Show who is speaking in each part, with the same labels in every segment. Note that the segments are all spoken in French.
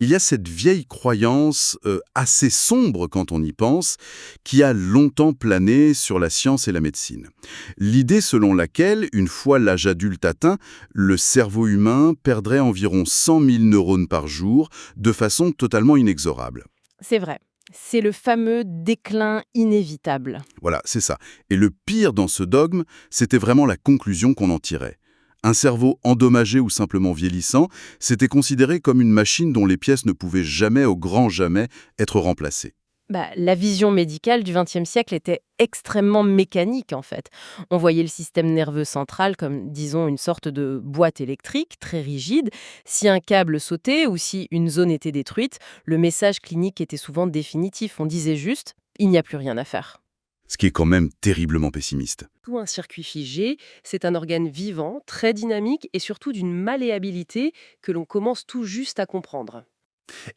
Speaker 1: Il y a cette vieille croyance, assez sombre quand on y pense, qui a longtemps plané sur la science et la médecine. L'idée selon laquelle, une fois l'âge adulte atteint, le cerveau humain perdrait environ 100 000 neurones par jour, de façon totalement inexorable.
Speaker 2: C'est vrai. C'est le fameux déclin inévitable.
Speaker 1: Voilà, c'est ça. Et le pire dans ce dogme, c'était vraiment la conclusion qu'on en tirait. Un cerveau endommagé ou simplement vieillissant, c'était considéré comme une machine dont les pièces ne pouvaient jamais, au grand jamais, être remplacées.
Speaker 2: La vision médicale du XXe siècle était extrêmement mécanique en fait. On voyait le système nerveux central comme, disons, une sorte de boîte électrique très rigide. Si un câble sautait ou si une zone était détruite, le message clinique était souvent définitif. On disait juste, il n'y a plus rien à faire.
Speaker 1: Ce qui est quand même terriblement pessimiste.
Speaker 2: Tout un circuit figé, c'est un organe vivant, très dynamique et surtout d'une malléabilité que l'on commence tout juste à comprendre.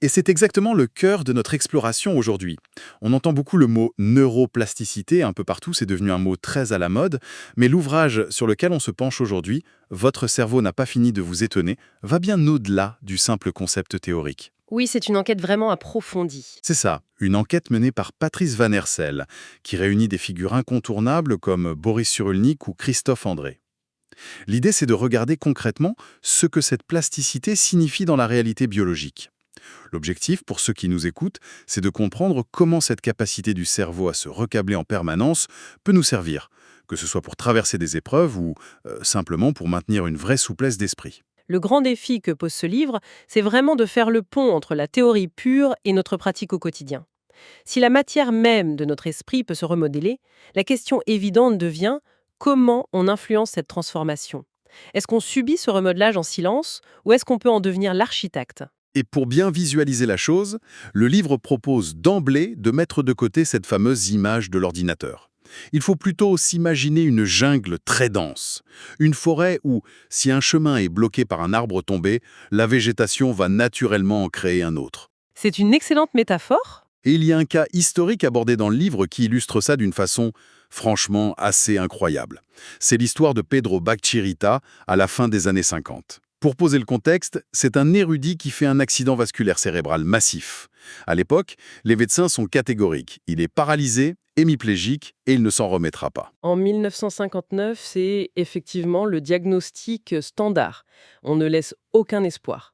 Speaker 3: Et c'est exactement le cœur de notre exploration aujourd'hui. On entend beaucoup le mot neuroplasticité un peu partout, c'est devenu un mot très à la mode, mais l'ouvrage sur lequel on se penche aujourd'hui, Votre cerveau n'a pas fini de vous étonner, va bien au-delà du simple concept théorique.
Speaker 2: Oui, c'est une enquête vraiment approfondie.
Speaker 3: C'est ça, une enquête menée par Patrice Van Hersel, qui réunit des figures incontournables comme Boris Cyrulnik ou Christophe André. L'idée, c'est de regarder concrètement ce que cette plasticité signifie dans la réalité biologique. L'objectif, pour ceux qui nous écoutent, c'est de comprendre comment cette capacité du cerveau à se recabler en permanence peut nous servir, que ce soit pour traverser des épreuves ou simplement pour maintenir une vraie souplesse d'esprit.
Speaker 2: Le grand défi que pose ce livre, c'est vraiment de faire le pont entre la théorie pure et notre pratique au quotidien. Si la matière même de notre esprit peut se remodeler, la question évidente devient comment on influence cette transformation. Est-ce qu'on subit ce remodelage en silence ou est-ce qu'on peut en devenir l'architecte?
Speaker 3: Et pour bien visualiser la chose, le livre propose d'emblée de mettre de côté cette fameuse image de l'ordinateur. Il faut plutôt s'imaginer une jungle très dense, une forêt où, si un chemin est bloqué par un arbre tombé, la végétation va naturellement en créer un autre.
Speaker 2: C'est une excellente métaphore.
Speaker 3: Et il y a un cas historique abordé dans le livre qui illustre ça d'une façon franchement assez incroyable. C'est l'histoire de Pedro Bacchirita à la fin des années 50. Pour poser le contexte, c'est un érudit qui fait un accident vasculaire cérébral massif. À l'époque, les médecins sont catégoriques. Il est paralysé, hémiplégique et il ne s'en remettra pas.
Speaker 2: En 1959, c'est effectivement le diagnostic standard. On ne laisse aucun espoir.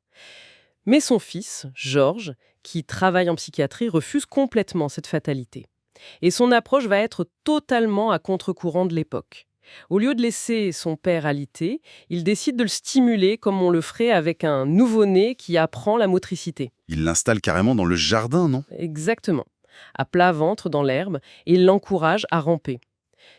Speaker 2: Mais son fils, Georges, qui travaille en psychiatrie, refuse complètement cette fatalité. Et son approche va être totalement à contre-courant de l'époque. Au lieu de laisser son père alité, il décide de le stimuler comme on le ferait avec un nouveau-né qui apprend la motricité.
Speaker 3: Il l'installe carrément dans le jardin, non?
Speaker 2: Exactement. À plat ventre dans l'herbe, et il l'encourage à ramper.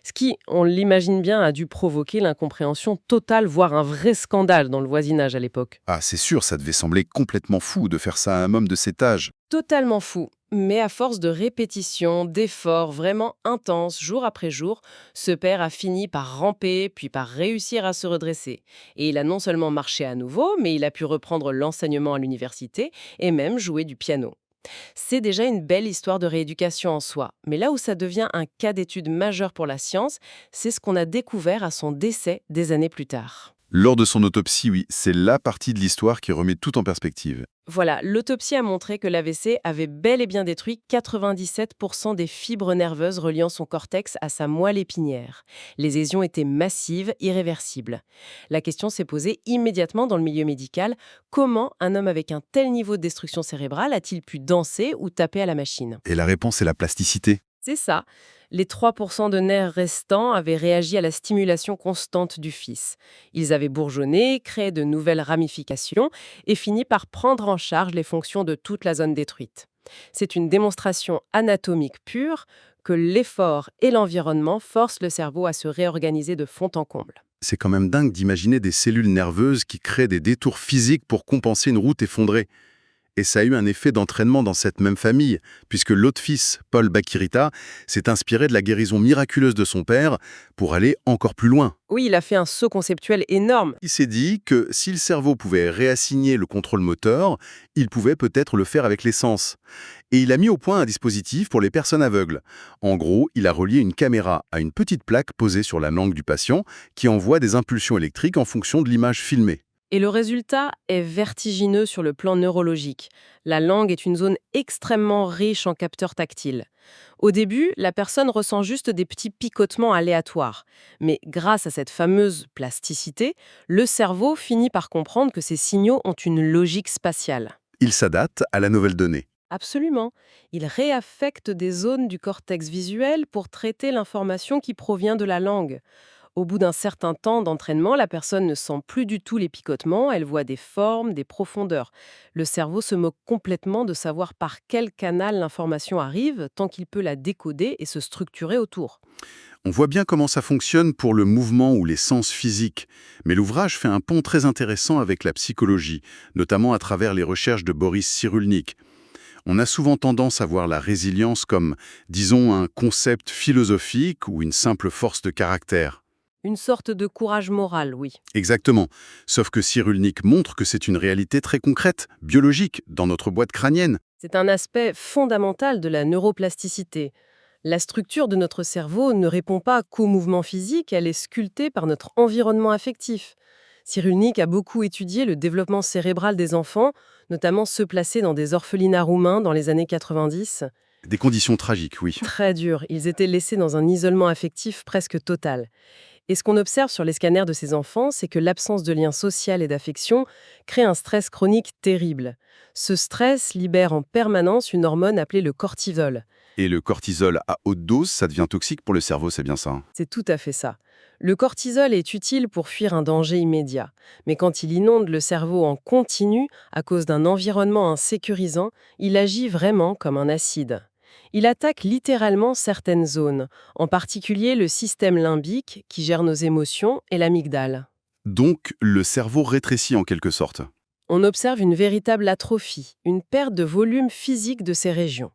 Speaker 2: Ce qui, on l'imagine bien, a dû provoquer l'incompréhension totale, voire un vrai scandale dans le voisinage à l'époque.
Speaker 3: Ah, c'est sûr, ça devait sembler complètement fou de faire ça à un homme de cet âge.
Speaker 2: Totalement fou. Mais à force de répétitions, d'efforts vraiment intenses, jour après jour, ce père a fini par ramper, puis par réussir à se redresser. Et il a non seulement marché à nouveau, mais il a pu reprendre l'enseignement à l'université et même jouer du piano. C'est déjà une belle histoire de rééducation en soi. Mais là où ça devient un cas d'étude majeur pour la science, c'est ce qu'on a découvert à son décès des années plus tard.
Speaker 3: Lors de son autopsie, oui, c'est la partie de l'histoire qui remet tout en perspective.
Speaker 2: Voilà, l'autopsie a montré que l'AVC avait bel et bien détruit 97% des fibres nerveuses reliant son cortex à sa moelle épinière. Les lésions étaient massives, irréversibles. La question s'est posée immédiatement dans le milieu médical. Comment un homme avec un tel niveau de destruction cérébrale a-t-il pu danser ou taper à la machine?
Speaker 3: Et la réponse est la plasticité.
Speaker 2: C'est ça. Les 3% de nerfs restants avaient réagi à la stimulation constante du fils. Ils avaient bourgeonné, créé de nouvelles ramifications et fini par prendre en charge les fonctions de toute la zone détruite. C'est une démonstration anatomique pure que l'effort et l'environnement forcent le cerveau à se réorganiser de fond en comble.
Speaker 3: C'est quand même dingue d'imaginer des cellules nerveuses qui créent des détours physiques pour compenser une route effondrée. Et ça a eu un effet d'entraînement dans cette même famille, puisque l'autre fils, Paul Bacchirita, s'est inspiré de la guérison miraculeuse de son père pour aller encore plus loin.
Speaker 2: Oui, il a fait un saut conceptuel énorme.
Speaker 3: Il s'est dit que si le cerveau pouvait réassigner le contrôle moteur, il pouvait peut-être le faire avec les sens. Et il a mis au point un dispositif pour les personnes aveugles. En gros, il a relié une caméra à une petite plaque posée sur la langue du patient qui envoie des impulsions électriques en fonction de l'image filmée.
Speaker 2: Et le résultat est vertigineux sur le plan neurologique. La langue est une zone extrêmement riche en capteurs tactiles. Au début, la personne ressent juste des petits picotements aléatoires. Mais grâce à cette fameuse plasticité, le cerveau finit par comprendre que ces signaux ont une logique spatiale.
Speaker 1: Il s'adapte à la nouvelle donnée.
Speaker 2: Absolument. Il réaffecte des zones du cortex visuel pour traiter l'information qui provient de la langue. Au bout d'un certain temps d'entraînement, la personne ne sent plus du tout les picotements, elle voit des formes, des profondeurs. Le cerveau se moque complètement de savoir par quel canal l'information arrive, tant qu'il peut la décoder et se structurer autour.
Speaker 1: On voit bien comment ça fonctionne pour le mouvement ou les sens physiques, mais l'ouvrage fait un pont très intéressant avec la psychologie, notamment à travers les recherches de Boris Cyrulnik. On a souvent tendance à voir la résilience comme, disons, un concept philosophique ou une simple force de caractère.
Speaker 2: Une sorte de courage moral, oui.
Speaker 1: Exactement. Sauf que Cyrulnik montre que c'est une réalité très concrète, biologique, dans notre boîte crânienne.
Speaker 2: C'est un aspect fondamental de la neuroplasticité. La structure de notre cerveau ne répond pas qu'au mouvement physique, elle est sculptée par notre environnement affectif. Cyrulnik a beaucoup étudié le développement cérébral des enfants, notamment ceux placés dans des orphelinats roumains dans les années 90.
Speaker 1: Des conditions tragiques, oui.
Speaker 2: Très dur, ils étaient laissés dans un isolement affectif presque total. Et ce qu'on observe sur les scanners de ces enfants, c'est que l'absence de lien social et d'affection crée un stress chronique terrible. Ce stress libère en permanence une hormone appelée le cortisol.
Speaker 1: Et le cortisol à haute dose, ça devient toxique pour le cerveau, c'est bien ça, hein.
Speaker 2: C'est tout à fait ça. Le cortisol est utile pour fuir un danger immédiat, mais quand il inonde le cerveau en continu à cause d'un environnement insécurisant, il agit vraiment comme un acide. Il attaque littéralement certaines zones, en particulier le système limbique qui gère nos émotions et l'amygdale.
Speaker 1: Donc, le cerveau rétrécit en quelque sorte.
Speaker 2: On observe une véritable atrophie, une perte de volume physique de ces régions.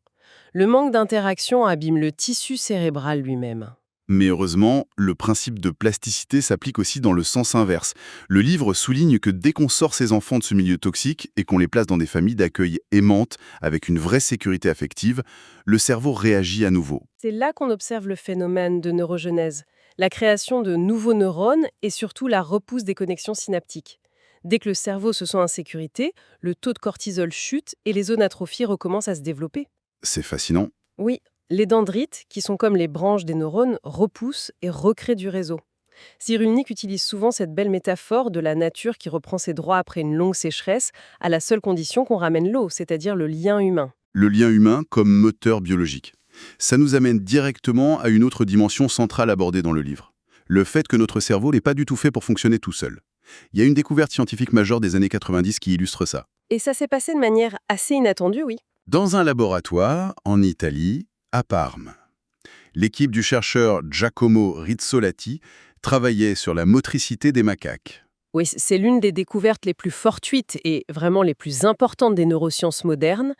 Speaker 2: Le manque d'interaction abîme le tissu cérébral lui-même.
Speaker 1: Mais heureusement, le principe de plasticité s'applique aussi dans le sens inverse. Le livre souligne que dès qu'on sort ses enfants de ce milieu toxique et qu'on les place dans des familles d'accueil aimantes, avec une vraie sécurité affective, le cerveau réagit à nouveau.
Speaker 2: C'est là qu'on observe le phénomène de neurogenèse, la création de nouveaux neurones et surtout la repousse des connexions synaptiques. Dès que le cerveau se sent en sécurité, le taux de cortisol chute et les zones atrophiées recommencent à se développer.
Speaker 1: C'est fascinant.
Speaker 2: Oui, les dendrites, qui sont comme les branches des neurones, repoussent et recréent du réseau. Cyrulnik utilise souvent cette belle métaphore de la nature qui reprend ses droits après une longue sécheresse, à la seule condition qu'on ramène l'eau, c'est-à-dire le lien humain.
Speaker 1: Le lien humain comme moteur biologique. Ça nous amène directement à une autre dimension centrale abordée dans le livre. Le fait que notre cerveau n'est pas du tout fait pour fonctionner tout seul. Il y a une découverte scientifique majeure des années 90 qui illustre ça.
Speaker 2: Et ça s'est passé de manière assez inattendue, oui.
Speaker 1: Dans un laboratoire, en Italie, à Parme. L'équipe du chercheur Giacomo Rizzolatti travaillait sur la motricité des macaques.
Speaker 2: Oui, c'est l'une des découvertes les plus fortuites et vraiment les plus importantes des neurosciences modernes.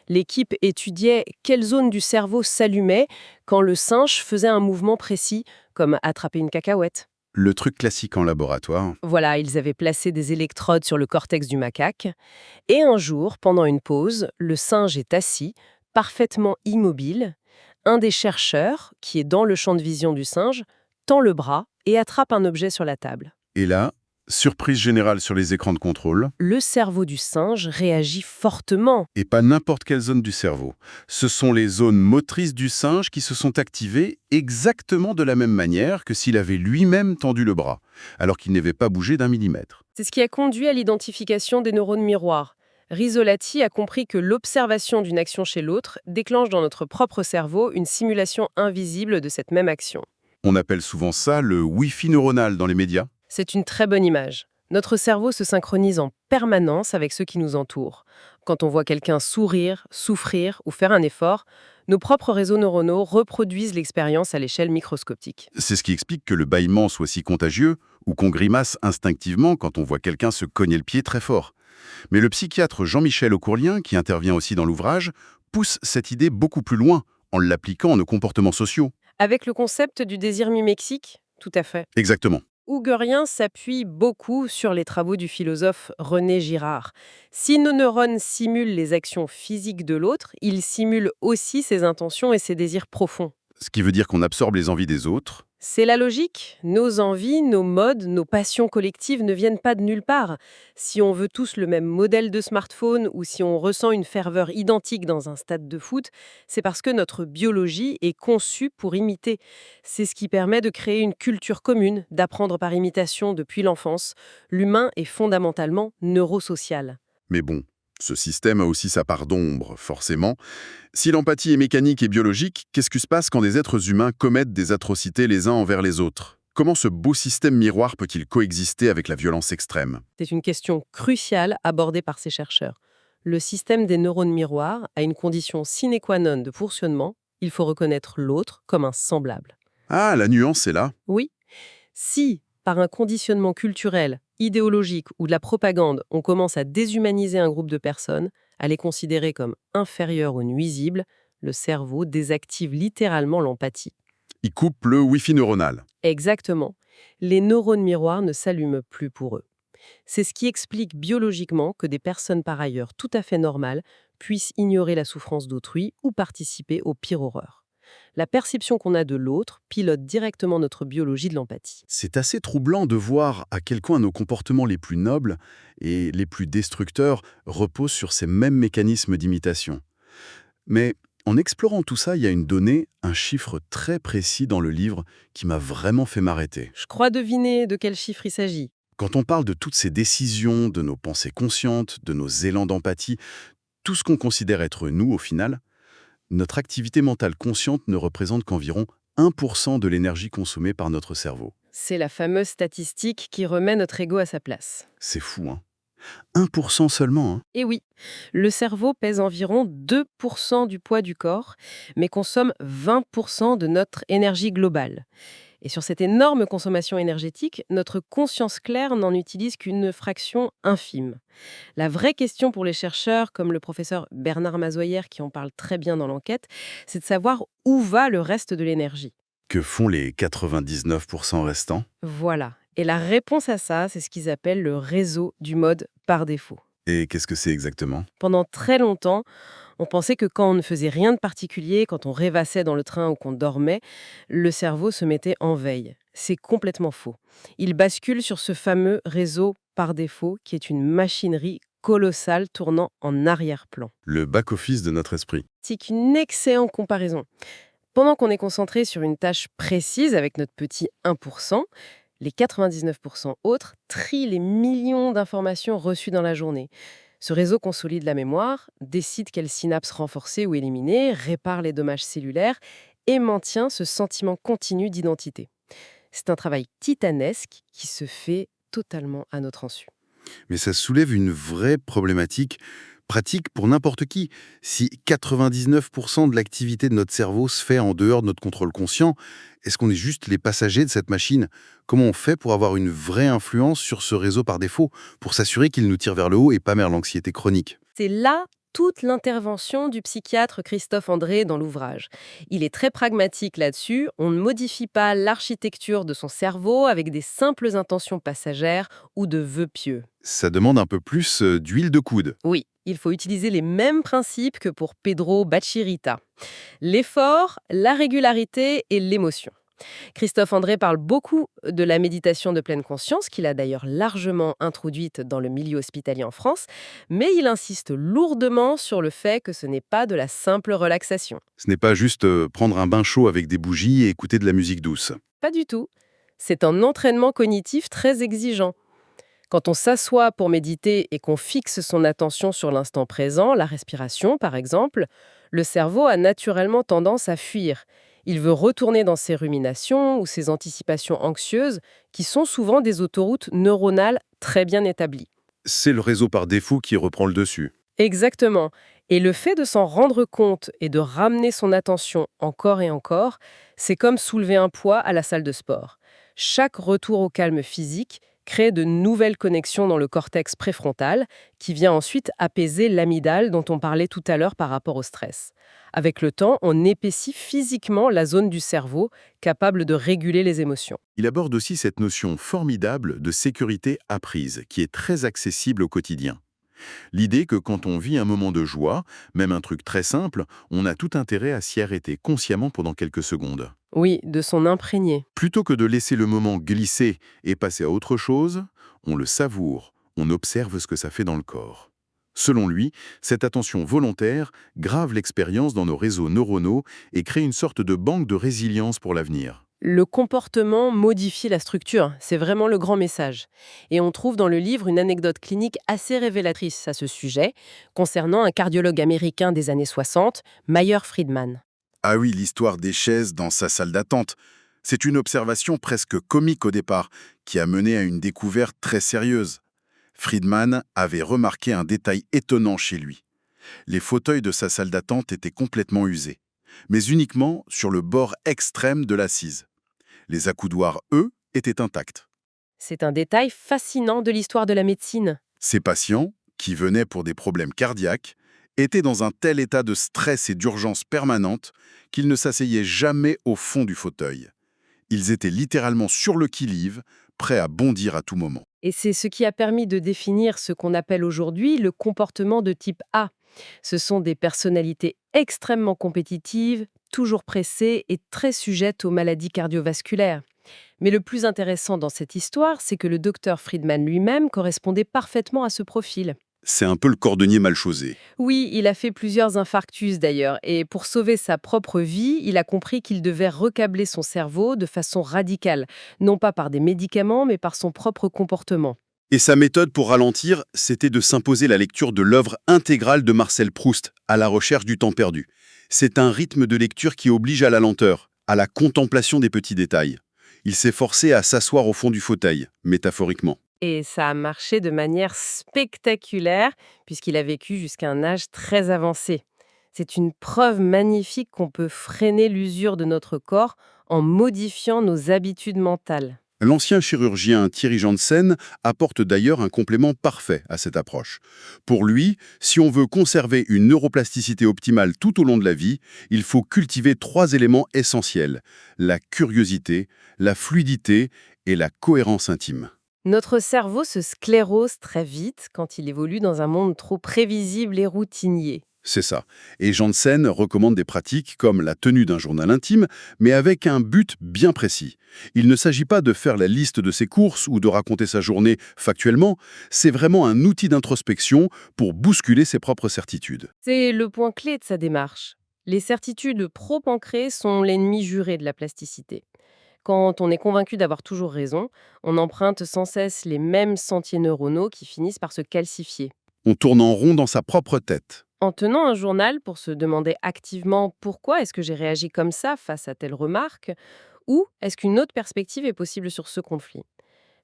Speaker 2: L'équipe étudiait quelles zones du cerveau s'allumaient quand le singe faisait un mouvement précis, comme attraper une cacahuète.
Speaker 1: Le truc classique en laboratoire.
Speaker 2: Voilà, ils avaient placé des électrodes sur le cortex du macaque. Et un jour, pendant une pause, le singe est assis, parfaitement immobile. Un des chercheurs, qui est dans le champ de vision du singe, tend le bras et attrape un objet sur la table.
Speaker 1: Et là, surprise générale sur les écrans de contrôle.
Speaker 2: Le cerveau du singe réagit fortement.
Speaker 1: Et pas n'importe quelle zone du cerveau. Ce sont les zones motrices du singe qui se sont activées exactement de la même manière que s'il avait lui-même tendu le bras, alors qu'il n'avait pas bougé d'un millimètre.
Speaker 2: C'est ce qui a conduit à l'identification des neurones miroirs. Rizzolatti a compris que l'observation d'une action chez l'autre déclenche dans notre propre cerveau une simulation invisible de cette même action.
Speaker 1: On appelle souvent ça le Wi-Fi neuronal dans les médias.
Speaker 2: C'est une très bonne image. Notre cerveau se synchronise en permanence avec ceux qui nous entourent. Quand on voit quelqu'un sourire, souffrir ou faire un effort, nos propres réseaux neuronaux reproduisent l'expérience à l'échelle microscopique.
Speaker 1: C'est ce qui explique que le bâillement soit si contagieux ou qu'on grimace instinctivement quand on voit quelqu'un se cogner le pied très fort. Mais le psychiatre Jean-Michel Aucourlien, qui intervient aussi dans l'ouvrage, pousse cette idée beaucoup plus loin en l'appliquant à nos comportements sociaux.
Speaker 2: Avec le concept du désir mimétique, tout à fait.
Speaker 1: Exactement.
Speaker 2: Huggerien s'appuie beaucoup sur les travaux du philosophe René Girard. Si nos neurones simulent les actions physiques de l'autre, ils simulent aussi ses intentions et ses désirs profonds.
Speaker 1: Ce qui veut dire qu'on absorbe les envies des autres.
Speaker 2: C'est la logique. Nos envies, nos modes, nos passions collectives ne viennent pas de nulle part. Si on veut tous le même modèle de smartphone ou si on ressent une ferveur identique dans un stade de foot, c'est parce que notre biologie est conçue pour imiter. C'est ce qui permet de créer une culture commune, d'apprendre par imitation depuis l'enfance. L'humain est fondamentalement neurosocial.
Speaker 1: Mais bon, ce système a aussi sa part d'ombre, forcément. Si l'empathie est mécanique et biologique, qu'est-ce qui se passe quand des êtres humains commettent des atrocités les uns envers les autres? Comment ce beau système miroir peut-il coexister avec la violence extrême?
Speaker 2: C'est une question cruciale abordée par ces chercheurs. Le système des neurones miroirs a une condition sine qua non de fonctionnement. Il faut reconnaître l'autre comme un semblable.
Speaker 1: Ah, la nuance est là.
Speaker 2: Oui, si, par un conditionnement culturel, idéologique ou de la propagande, on commence à déshumaniser un groupe de personnes, à les considérer comme inférieures ou nuisibles, le cerveau désactive littéralement l'empathie.
Speaker 1: Il coupe le Wi-Fi neuronal.
Speaker 2: Exactement. Les neurones miroirs ne s'allument plus pour eux. C'est ce qui explique biologiquement que des personnes par ailleurs tout à fait normales puissent ignorer la souffrance d'autrui ou participer aux pires horreurs. La perception qu'on a de l'autre pilote directement notre biologie de l'empathie.
Speaker 1: C'est assez troublant de voir à quel point nos comportements les plus nobles et les plus destructeurs reposent sur ces mêmes mécanismes d'imitation. Mais en explorant tout ça, il y a une donnée, un chiffre très précis dans le livre qui m'a vraiment fait m'arrêter.
Speaker 2: Je crois deviner de quel chiffre il s'agit.
Speaker 1: Quand on parle de toutes ces décisions, de nos pensées conscientes, de nos élans d'empathie, tout ce qu'on considère être nous au final, notre activité mentale consciente ne représente qu'environ 1% de l'énergie consommée par notre cerveau.
Speaker 2: C'est la fameuse statistique qui remet notre ego à sa place.
Speaker 1: C'est fou, hein? 1% seulement, hein?
Speaker 2: Et oui, le cerveau pèse environ 2% du poids du corps, mais consomme 20% de notre énergie globale. Et sur cette énorme consommation énergétique, notre conscience claire n'en utilise qu'une fraction infime. La vraie question pour les chercheurs, comme le professeur Bernard Mazoyer qui en parle très bien dans l'enquête, c'est de savoir où va le reste de l'énergie.
Speaker 1: Que font les 99% restants?
Speaker 2: Voilà. Et la réponse à ça, c'est ce qu'ils appellent le réseau du mode par défaut.
Speaker 1: Et qu'est-ce que c'est exactement?
Speaker 2: Pendant très longtemps, on pensait que quand on ne faisait rien de particulier, quand on rêvassait dans le train ou qu'on dormait, le cerveau se mettait en veille. C'est complètement faux. Il bascule sur ce fameux réseau par défaut qui est une machinerie colossale tournant en arrière-plan.
Speaker 1: Le back-office de notre esprit.
Speaker 2: C'est une excellente comparaison. Pendant qu'on est concentré sur une tâche précise avec notre petit 1%, les 99% autres trient les millions d'informations reçues dans la journée. Ce réseau consolide la mémoire, décide quelles synapses renforcer ou éliminer, répare les dommages cellulaires et maintient ce sentiment continu d'identité. C'est un travail titanesque qui se fait totalement à notre insu.
Speaker 1: Mais ça soulève une vraie problématique pratique pour n'importe qui. Si 99% de l'activité de notre cerveau se fait en dehors de notre contrôle conscient, est-ce qu'on est juste les passagers de cette machine? Comment on fait pour avoir une vraie influence sur ce réseau par défaut, pour s'assurer qu'il nous tire vers le haut et pas vers l'anxiété chronique?
Speaker 2: C'est là toute l'intervention du psychiatre Christophe André dans l'ouvrage. Il est très pragmatique là-dessus, on ne modifie pas l'architecture de son cerveau avec des simples intentions passagères ou de vœux pieux.
Speaker 1: Ça demande un peu plus d'huile de coude.
Speaker 2: Oui, il faut utiliser les mêmes principes que pour Pedro Bachirita. L'effort, la régularité et l'émotion. Christophe André parle beaucoup de la méditation de pleine conscience, qu'il a d'ailleurs largement introduite dans le milieu hospitalier en France, mais il insiste lourdement sur le fait que ce n'est pas de la simple relaxation.
Speaker 1: Ce n'est pas juste prendre un bain chaud avec des bougies et écouter de la musique douce.
Speaker 2: Pas du tout. C'est un entraînement cognitif très exigeant. Quand on s'assoit pour méditer et qu'on fixe son attention sur l'instant présent, la respiration par exemple, le cerveau a naturellement tendance à fuir. Il veut retourner dans ses ruminations ou ses anticipations anxieuses, qui sont souvent des autoroutes neuronales très bien établies.
Speaker 1: C'est le réseau par défaut qui reprend le dessus.
Speaker 2: Exactement. Et le fait de s'en rendre compte et de ramener son attention encore et encore, c'est comme soulever un poids à la salle de sport. Chaque retour au calme physique crée de nouvelles connexions dans le cortex préfrontal, qui vient ensuite apaiser l'amygdale dont on parlait tout à l'heure par rapport au stress. Avec le temps, on épaissit physiquement la zone du cerveau capable de réguler les émotions.
Speaker 1: Il aborde aussi cette notion formidable de sécurité apprise, qui est très accessible au quotidien. L'idée que quand on vit un moment de joie, même un truc très simple, on a tout intérêt à s'y arrêter consciemment pendant quelques secondes.
Speaker 2: Oui, de s'en imprégner.
Speaker 1: Plutôt que de laisser le moment glisser et passer à autre chose, on le savoure, on observe ce que ça fait dans le corps. Selon lui, cette attention volontaire grave l'expérience dans nos réseaux neuronaux et crée une sorte de banque de résilience pour l'avenir.
Speaker 2: Le comportement modifie la structure, c'est vraiment le grand message. Et on trouve dans le livre une anecdote clinique assez révélatrice à ce sujet, concernant un cardiologue américain des années 60, Mayer Friedman.
Speaker 3: Ah oui, l'histoire des chaises dans sa salle d'attente. C'est une observation presque comique au départ, qui a mené à une découverte très sérieuse. Friedman avait remarqué un détail étonnant chez lui. Les fauteuils de sa salle d'attente étaient complètement usés, mais uniquement sur le bord extrême de l'assise. Les accoudoirs, eux, étaient intacts.
Speaker 2: C'est un détail fascinant de l'histoire de la médecine.
Speaker 3: Ces patients, qui venaient pour des problèmes cardiaques, étaient dans un tel état de stress et d'urgence permanente qu'ils ne s'asseyaient jamais au fond du fauteuil. Ils étaient littéralement sur le qui-vive, prêts à bondir à tout moment.
Speaker 2: Et c'est ce qui a permis de définir ce qu'on appelle aujourd'hui le comportement de type A. Ce sont des personnalités extrêmement compétitives, toujours pressées et très sujettes aux maladies cardiovasculaires. Mais le plus intéressant dans cette histoire, c'est que le docteur Friedman lui-même correspondait parfaitement à ce profil.
Speaker 3: C'est un peu le cordonnier mal chaussé.
Speaker 2: Oui, il a fait plusieurs infarctus d'ailleurs, et pour sauver sa propre vie, il a compris qu'il devait recabler son cerveau de façon radicale, non pas par des médicaments, mais par son propre comportement.
Speaker 3: Et sa méthode pour ralentir, c'était de s'imposer la lecture de l'œuvre intégrale de Marcel Proust, À la recherche du temps perdu. C'est un rythme de lecture qui oblige à la lenteur, à la contemplation des petits détails. Il s'est forcé à s'asseoir au fond du fauteuil, métaphoriquement.
Speaker 2: Et ça a marché de manière spectaculaire, puisqu'il a vécu jusqu'à un âge très avancé. C'est une preuve magnifique qu'on peut freiner l'usure de notre corps en modifiant nos habitudes mentales.
Speaker 3: L'ancien chirurgien Thierry Janssen apporte d'ailleurs un complément parfait à cette approche. Pour lui, si on veut conserver une neuroplasticité optimale tout au long de la vie, il faut cultiver 3 éléments essentiels: la curiosité, la fluidité et la cohérence intime.
Speaker 2: Notre cerveau se sclérose très vite quand il évolue dans un monde trop prévisible et routinier.
Speaker 3: C'est ça. Et Janssen recommande des pratiques comme la tenue d'un journal intime, mais avec un but bien précis. Il ne s'agit pas de faire la liste de ses courses ou de raconter sa journée factuellement, c'est vraiment un outil d'introspection pour bousculer ses propres certitudes.
Speaker 2: C'est le point clé de sa démarche. Les certitudes trop ancrées sont l'ennemi juré de la plasticité. Quand on est convaincu d'avoir toujours raison, on emprunte sans cesse les mêmes sentiers neuronaux qui finissent par se calcifier.
Speaker 3: On tourne en rond dans sa propre tête.
Speaker 2: En tenant un journal pour se demander activement pourquoi est-ce que j'ai réagi comme ça face à telle remarque, ou est-ce qu'une autre perspective est possible sur ce conflit,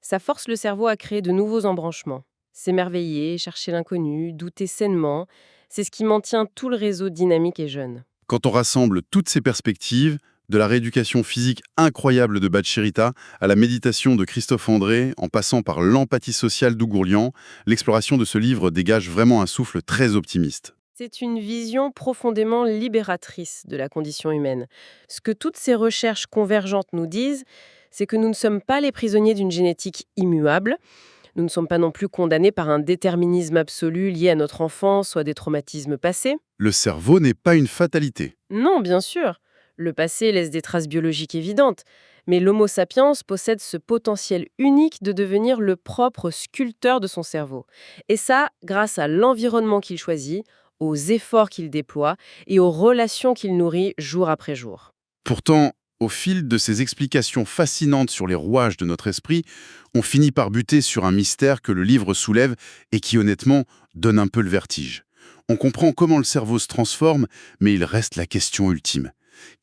Speaker 2: ça force le cerveau à créer de nouveaux embranchements. S'émerveiller, chercher l'inconnu, douter sainement, c'est ce qui maintient tout le réseau dynamique et jeune.
Speaker 3: Quand on rassemble toutes ces perspectives, de la rééducation physique incroyable de Bachirita à la méditation de Christophe André, en passant par l'empathie sociale d'Ougourlian, l'exploration de ce livre dégage vraiment un souffle très optimiste.
Speaker 2: C'est une vision profondément libératrice de la condition humaine. Ce que toutes ces recherches convergentes nous disent, c'est que nous ne sommes pas les prisonniers d'une génétique immuable. Nous ne sommes pas non plus condamnés par un déterminisme absolu lié à notre enfance ou à des traumatismes passés.
Speaker 3: Le cerveau n'est pas une fatalité.
Speaker 2: Non, bien sûr. Le passé laisse des traces biologiques évidentes. Mais l'Homo sapiens possède ce potentiel unique de devenir le propre sculpteur de son cerveau. Et ça, grâce à l'environnement qu'il choisit, aux efforts qu'il déploie et aux relations qu'il nourrit jour après jour.
Speaker 3: Pourtant, au fil de ces explications fascinantes sur les rouages de notre esprit, on finit par buter sur un mystère que le livre soulève et qui honnêtement donne un peu le vertige. On comprend comment le cerveau se transforme, mais il reste la question ultime.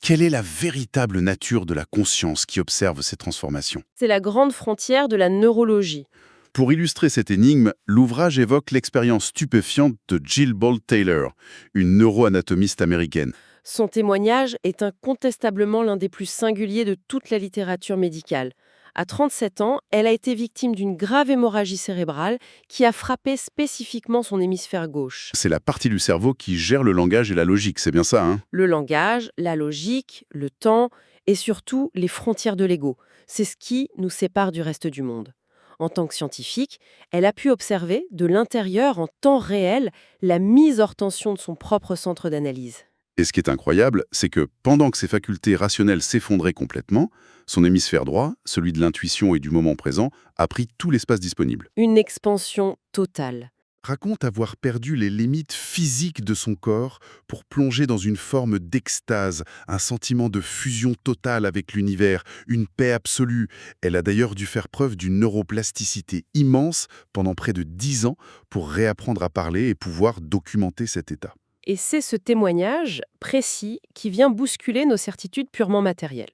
Speaker 3: Quelle est la véritable nature de la conscience qui observe ces transformations?
Speaker 2: C'est la grande frontière de la neurologie.
Speaker 3: Pour illustrer cette énigme, l'ouvrage évoque l'expérience stupéfiante de Jill Bolte Taylor, une neuroanatomiste américaine.
Speaker 2: Son témoignage est incontestablement l'un des plus singuliers de toute la littérature médicale. À 37 ans, elle a été victime d'une grave hémorragie cérébrale qui a frappé spécifiquement son hémisphère gauche.
Speaker 3: C'est la partie du cerveau qui gère le langage et la logique, c'est bien ça, hein?
Speaker 2: Le langage, la logique, le temps et surtout les frontières de l'ego. C'est ce qui nous sépare du reste du monde. En tant que scientifique, elle a pu observer de l'intérieur en temps réel la mise hors tension de son propre centre d'analyse.
Speaker 1: Et ce qui est incroyable, c'est que pendant que ses facultés rationnelles s'effondraient complètement, son hémisphère droit, celui de l'intuition et du moment présent, a pris tout l'espace disponible.
Speaker 2: Une expansion totale.
Speaker 1: Raconte avoir perdu les limites physiques de son corps pour plonger dans une forme d'extase, un sentiment de fusion totale avec l'univers, une paix absolue. Elle a d'ailleurs dû faire preuve d'une neuroplasticité immense pendant près de 10 ans pour réapprendre à parler et pouvoir documenter cet état.
Speaker 2: Et c'est ce témoignage précis qui vient bousculer nos certitudes purement matérielles.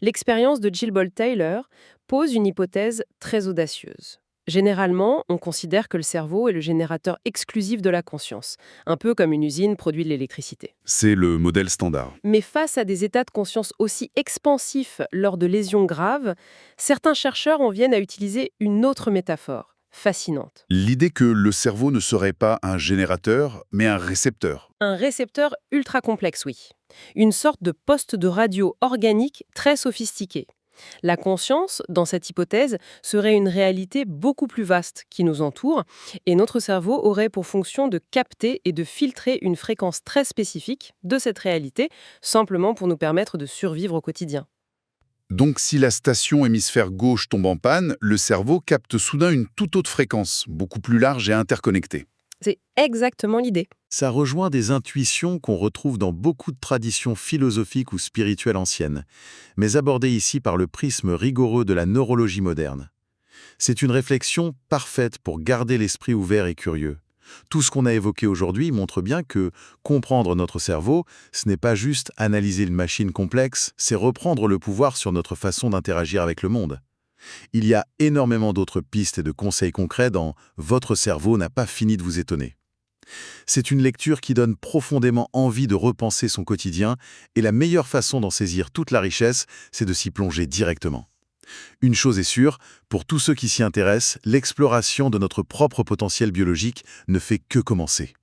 Speaker 2: L'expérience de Jill Bolte Taylor pose une hypothèse très audacieuse. Généralement, on considère que le cerveau est le générateur exclusif de la conscience, un peu comme une usine produit de l'électricité.
Speaker 1: C'est le modèle standard.
Speaker 2: Mais face à des états de conscience aussi expansifs lors de lésions graves, certains chercheurs en viennent à utiliser une autre métaphore, fascinante.
Speaker 1: L'idée que le cerveau ne serait pas un générateur, mais un récepteur.
Speaker 2: Un récepteur ultra complexe, oui. Une sorte de poste de radio organique très sophistiqué. La conscience, dans cette hypothèse, serait une réalité beaucoup plus vaste qui nous entoure, et notre cerveau aurait pour fonction de capter et de filtrer une fréquence très spécifique de cette réalité, simplement pour nous permettre de survivre au quotidien.
Speaker 1: Donc si la station hémisphère gauche tombe en panne, le cerveau capte soudain une toute autre fréquence, beaucoup plus large et interconnectée.
Speaker 2: C'est exactement l'idée.
Speaker 3: Ça rejoint des intuitions qu'on retrouve dans beaucoup de traditions philosophiques ou spirituelles anciennes, mais abordées ici par le prisme rigoureux de la neurologie moderne. C'est une réflexion parfaite pour garder l'esprit ouvert et curieux. Tout ce qu'on a évoqué aujourd'hui montre bien que comprendre notre cerveau, ce n'est pas juste analyser une machine complexe, c'est reprendre le pouvoir sur notre façon d'interagir avec le monde. Il y a énormément d'autres pistes et de conseils concrets dans « Votre cerveau n'a pas fini de vous étonner ». C'est une lecture qui donne profondément envie de repenser son quotidien et la meilleure façon d'en saisir toute la richesse, c'est de s'y plonger directement. Une chose est sûre, pour tous ceux qui s'y intéressent, l'exploration de notre propre potentiel biologique ne fait que commencer.